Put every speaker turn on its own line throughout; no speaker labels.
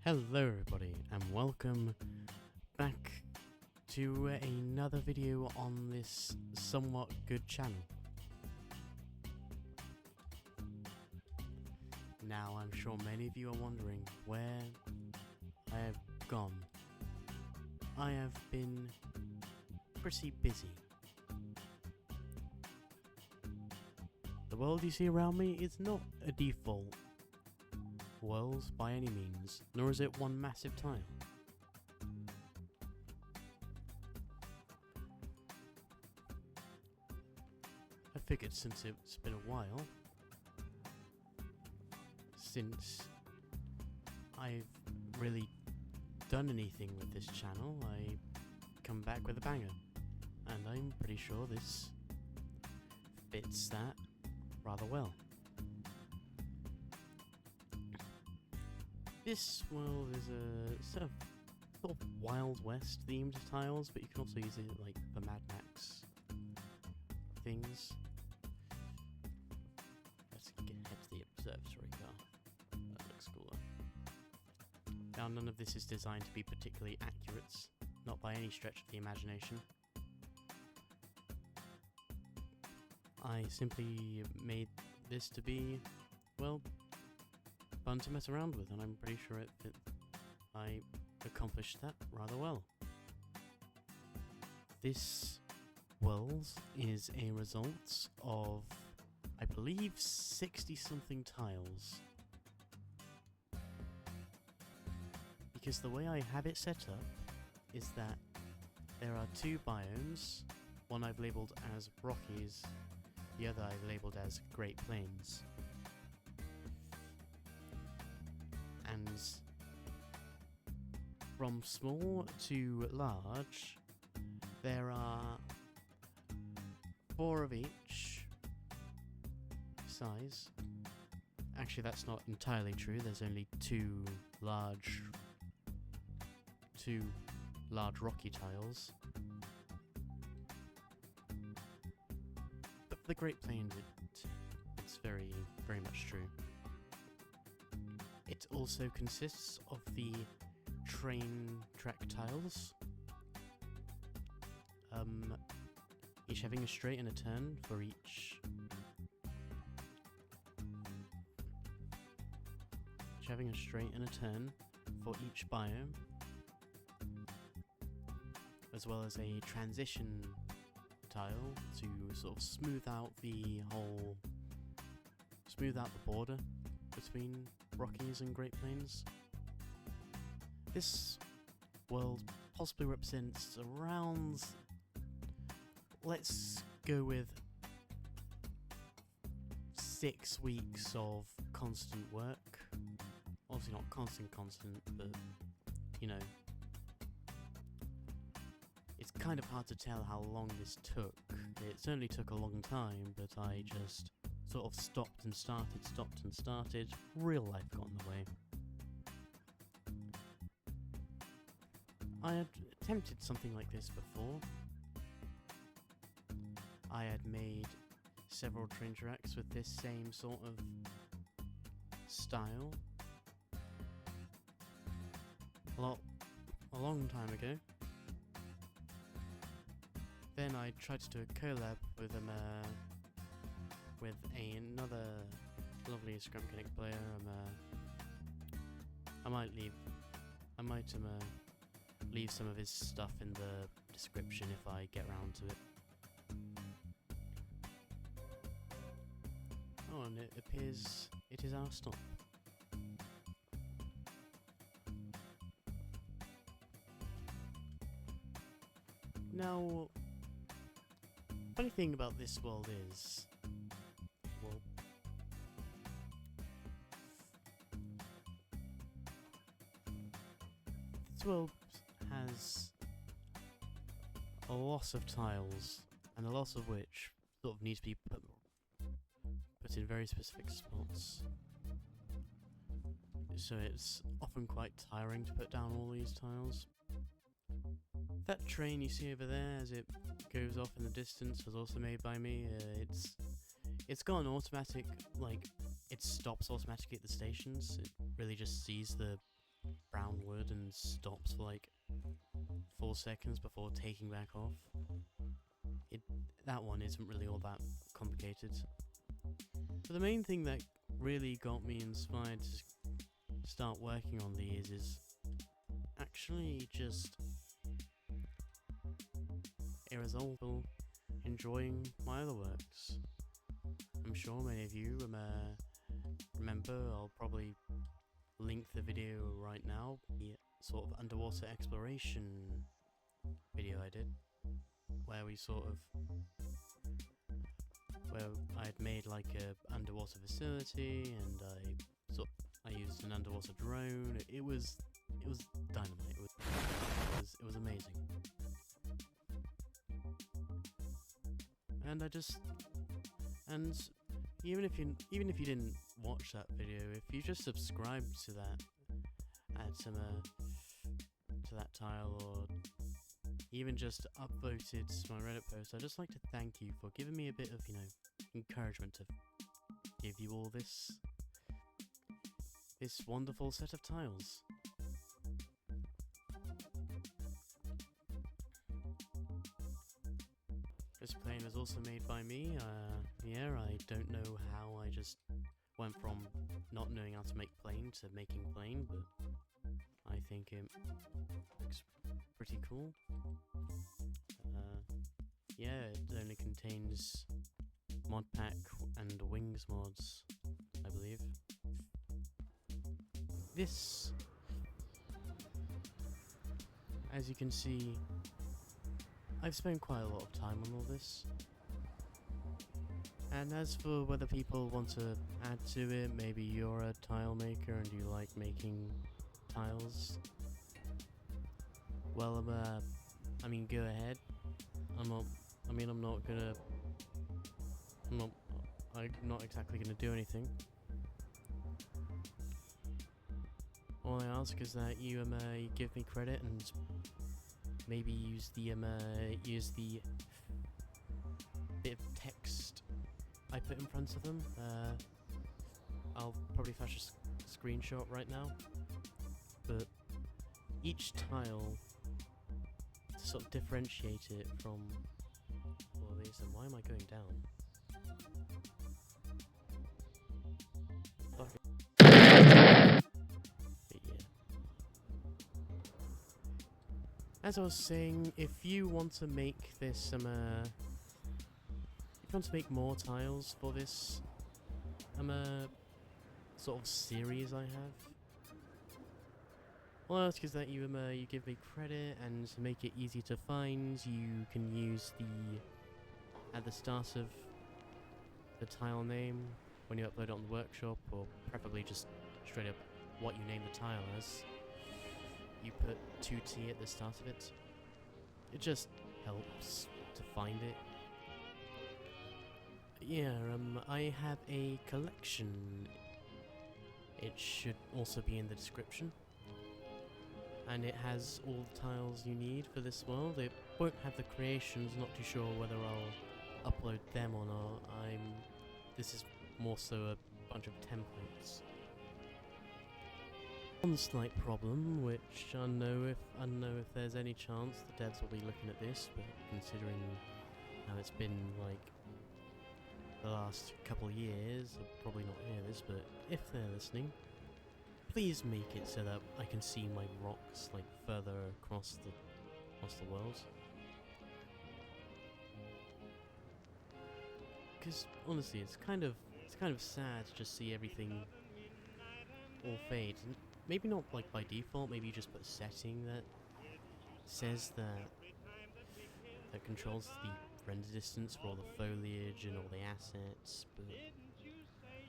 Hello everybody and welcome back to another video on this somewhat good channel. Now I'm sure many of you are wondering where I have gone. I have been pretty busy. The world you see around me is not a default world by any means, nor is it one massive tile. I figured since it's been a while since I've really done anything with this channel, I come back with a banger, and I'm pretty sure this fits that rather well. This world is a sort of Wild West themed tiles, but you can also use it like for Mad Max things. Let's head to the observatory car. That looks cooler. Now, none of this is designed to be particularly accurate, not by any stretch of the imagination. I simply made this to be, well, fun to mess around with, and I'm pretty sure I accomplished that rather well. This world is a result of, I believe, 60-something tiles. Because the way I have it set up is that there are two biomes, one I've labelled as Rockies, the other I've labelled as Great Plains. And from small to large, there are 4 of each size. Actually, that's not entirely true. There's only two large rocky tiles. But for the Great Plains, it's very, very much true. It also consists of the train track tiles, each having a straight and a turn for each. Each having a straight and a turn for each biome, as well as a transition tile to sort of smooth out the border between Rockies and Great Plains. This world possibly represents around, let's go with 6 weeks of constant work. Obviously not constant, but you know, it's kind of hard to tell how long this took. It certainly took a long time, but I just sort of stopped and started. Real life got in the way. I had attempted something like this before. I had made several train tracks with this same sort of style a long time ago. Then I tried to do a collab with another lovely Scrum Mechanic player. I might leave some of his stuff in the description if I get around to it. Oh, and it appears it is our stop. Now, funny thing about this world is, well, this world has a lot of tiles, and a lot of which sort of need to be put in very specific spots. So it's often quite tiring to put down all these tiles. That train you see over there as it goes off in the distance was also made by me. It's got an automatic, like, it stops automatically at the stations. It really just sees the brown wood and stops for like 4 seconds before taking back off. That one isn't really all that complicated. But the main thing that really got me inspired to start working on these is actually just a result of enjoying my other works. I'm sure many of you remember, I'll probably link the video right now, the sort of underwater exploration video I did, where I had made like a underwater facility, and I used an underwater drone. It was dynamite. It was amazing. And even if you didn't watch that video, if you just subscribed to that to that tile, or even just upvoted my Reddit post, I'd just like to thank you for giving me a bit of, encouragement to give you all this wonderful set of tiles. This plane was also made by me. I don't know how I just went from not knowing how to make plane to making plane, but I think it looks pretty cool. It only contains mod pack and wings mods, I believe. This, as you can see, I've spent quite a lot of time on all this. And as for whether people want to add to it, maybe you're a tile maker and you like making tiles, well, go ahead. I'm not exactly gonna do anything. All I ask is that you give me credit and maybe use the bit of text I put in front of them. I'll probably flash a screenshot right now, but each tile, to sort of differentiate it from all these. And why am I going down? As I was saying, if you want to make this, if you want to make more tiles for this, sort of series I have, all I ask is that you give me credit, and to make it easy to find, you can use at the start of the tile name when you upload it on the workshop, or preferably just straight up what you name the tile as. You put 2T at the start of it. It just helps to find it. Yeah, I have a collection. It should also be in the description. And it has all the tiles you need for this world. It won't have the creations, not too sure whether I'll upload them or not. This is more so a bunch of templates. One slight problem, which I don't know if there's any chance the devs will be looking at this, but considering how it's been like the last couple years, they'll probably not hear this, but if they're listening, please make it so that I can see my rocks like further across the world. Because honestly, it's kind of sad to just see everything all fade. Maybe not like by default, maybe you just put a setting that says that controls the render distance for all the foliage and all the assets, but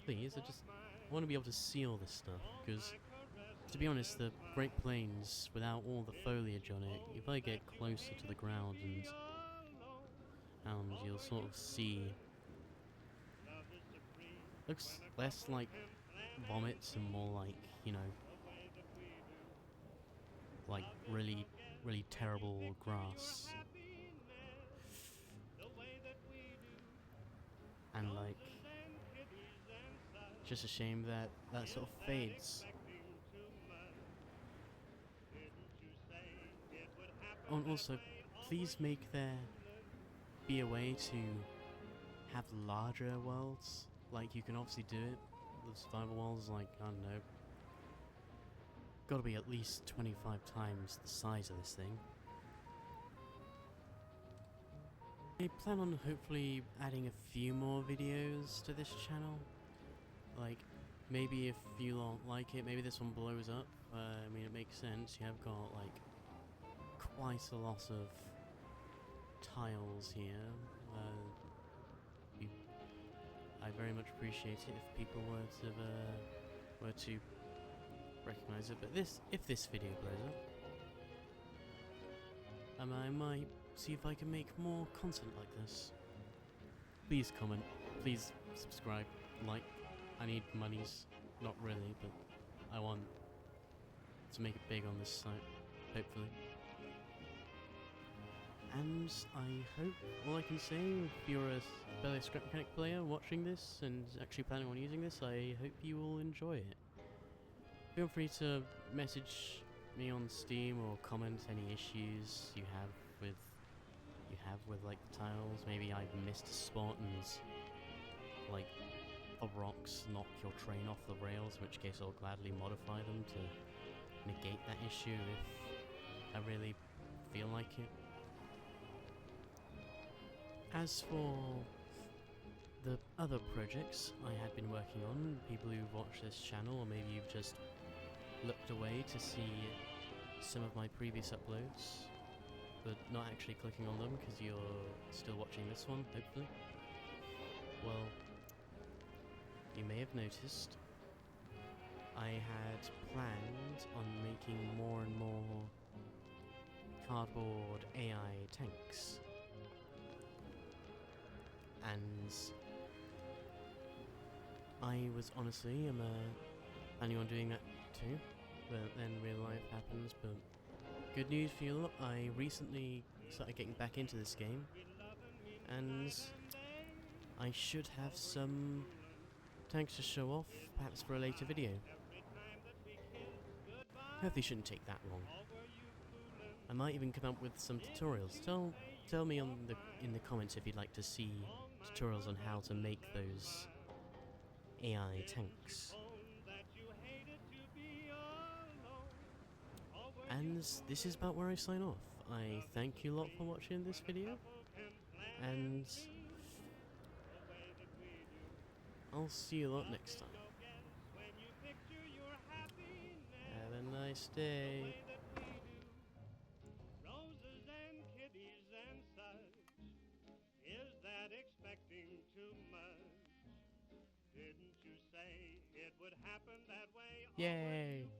please, I want to be able to see all this stuff, because to be honest, the Great Plains, without all the foliage on it, if I get closer to the ground and you'll sort of see, looks less like vomits and more like, like really, really terrible grass. And like, just a shame that sort of fades. Also, please make there be a way to have larger worlds. Like, you can obviously do it. The survival worlds, like, I don't know, gotta be at least 25 times the size of this thing. I plan on hopefully adding a few more videos to this channel. Like, maybe if you don't like it, maybe this one blows up. I mean, it makes sense. You have got, like, quite a lot of tiles here. I very much appreciate it if people were to recognize it. But if this video blows up, I might see if I can make more content like this. Please comment, please subscribe, like. I need monies, not really, but I want to make it big on this site, hopefully. And I hope, all I can say, if you're a fellow Scrap Mechanic player watching this and actually planning on using this, I hope you will enjoy it. Feel free to message me on Steam or comment any issues you have with like the tiles. Maybe I've missed a spot and like the rocks knock your train off the rails, in which case I'll gladly modify them to negate that issue if I really feel like it. As for the other projects I had been working on, people who've watched this channel, or maybe you've just looked away to see some of my previous uploads, but not actually clicking on them because you're still watching this one, hopefully. Well, you may have noticed I had planned on making more and more cardboard AI tanks. And I was honestly planning on doing that too, but then real life happens. But good news for you lot, I recently started getting back into this game, and I should have some tanks to show off, perhaps for a later video. Hopefully shouldn't take that long. I might even come up with some tutorials. Tell me in the comments if you'd like to see tutorials on how to make those AI tanks. And this is about where I sign off. I thank you lot for watching this video, and I'll see you lot next time. Have a nice day. Expecting too much. Didn't you say it would happen that way? Yay!